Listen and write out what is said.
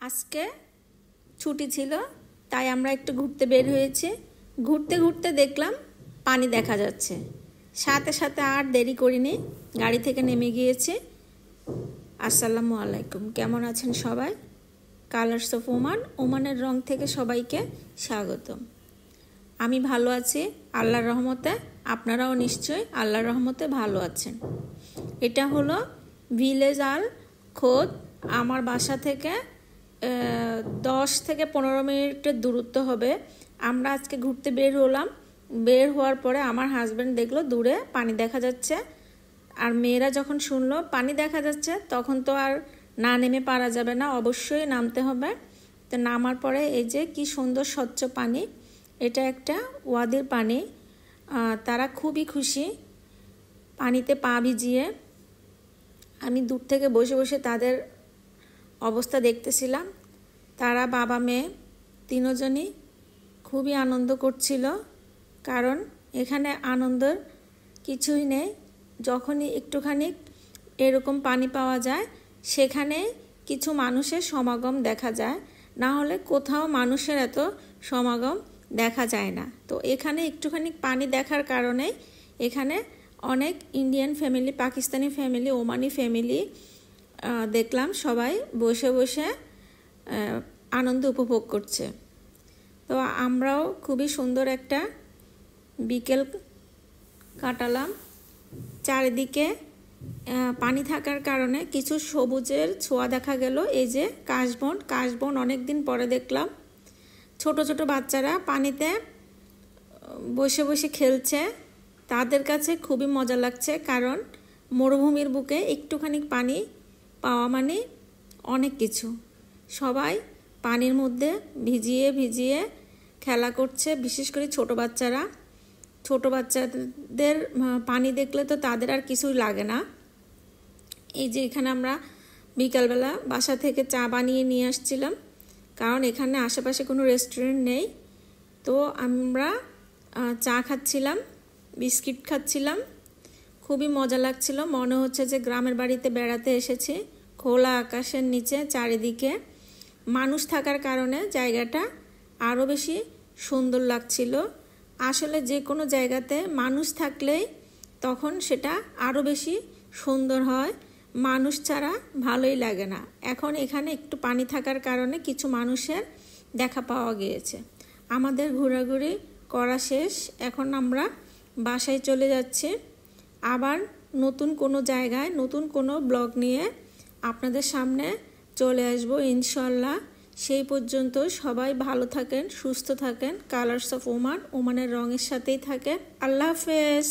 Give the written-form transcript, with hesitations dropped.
আজকে ছুটি ছিল, তাই আমরা একটু ঘুরতে বের হয়েছি। ঘুরতে ঘুরতে দেখলাম পানি দেখা যাচ্ছে। সাথে সাথে আর দেরি করিনি, গাড়ি থেকে নেমে গিয়েছি। আসসালামু আলাইকুম, কেমন আছেন সবাই? কালার্স অফ ওমান, ওমানের রং থেকে সবাইকে স্বাগতম। আমি ভালো আছি আল্লাহর রহমতে, আপনারাও নিশ্চয়ই আল্লাহর রহমতে ভালো আছেন। এটা হলো ভিলেজ আল খোদ। আমার বাসা থেকে 10 থেকে 15 মিনিটের দূরত্ব হবে। আমরা আজকে ঘুরতে বের হলাম। বের হওয়ার পরে আমার হাজব্যান্ড দেখলো দূরে পানি দেখা যাচ্ছে, আর মেয়েরা যখন শুনলো পানি দেখা যাচ্ছে তখন তো আর না নেমে পারা যাবে না, অবশ্যই নামতে হবে। তো নামার পরে এই যে কি সুন্দর স্বচ্ছ পানি, এটা একটা ওয়াদির পানি। তারা খুবই খুশি পানিতে পা ভিজিয়ে। আমি দূর থেকে বসে বসে তাদের অবস্থা দেখতেছিলাম। তারা বাবা মেয়ে তিনজনই খুবই আনন্দ করছিল, কারণ এখানে আনন্দের কিছুই নেই। যখনই একটুখানি এরকম পানি পাওয়া যায় সেখানে কিছু মানুষের সমাগম দেখা যায়, না হলে কোথাও মানুষের এত সমাগম দেখা যায় না। তো এখানে একটুখানি পানি দেখার কারণে এখানে অনেক Indian family, Pakistani family, Omani family দেখলাম সবাই বসে বসে আনন্দ উপভোগ করছে। তো আমরাও খুবই সুন্দর একটা বিকেল কাটালাম। চারিদিকে পানি থাকার কারণে কিছু সবুজের ছোঁয়া দেখা গেল। এই যে কাশবন অনেক দিন পরে দেখলাম। ছোট ছোট বাচ্চারা পানিতে বসে বসে খেলছে, তাদের কাছে খুবই মজা লাগছে, কারণ মরুভূমির বুকে একটুখানি পানি পাওয়া মানে অনেক কিছু। সবাই পানির মধ্যে ভিজিয়ে ভিজিয়ে খেলা করছে, বিশেষ করে ছোট বাচ্চাদের পানি দেখলে তো তাদের আর কিছুই লাগে না। এই যে এখানে আমরা বিকালবেলা বাসা থেকে চা বানিয়ে নিয়ে আসছিলাম, কারণ এখানে আশেপাশে কোনো রেস্টুরেন্ট নেই। তো আমরা চা খাচ্ছিলাম, বিস্কিট খাচ্ছিলাম, খুবই মজা লাগছিল। মনে হচ্ছে যে গ্রামের বাড়িতে বেড়াতে এসেছি। খোলা আকাশের নিচে চারিদিকে মানুষ থাকার কারণে জায়গাটা আরও বেশি সুন্দর লাগছিল। আসলে যে কোনো জায়গাতে মানুষ থাকলেই তখন সেটা আরও বেশি সুন্দর হয়, মানুষ ছাড়া ভালোই লাগে না। এখন এখানে একটু পানি থাকার কারণে কিছু মানুষের দেখা পাওয়া গিয়েছে। আমাদের ঘোরাঘুরি করা শেষ, এখন আমরা বাসায় চলে যাচ্ছি। আবার নতুন কোনো জায়গায় নতুন কোনো ব্লগ নিয়ে আপনাদের সামনে চলে আসব ইনশাল্লাহ। সেই পর্যন্ত সবাই ভালো থাকেন, সুস্থ থাকেন। কালার্স অফ ওমান, ওমানের রঙের সাথেই থাকেন। আল্লাহ হাফেজ।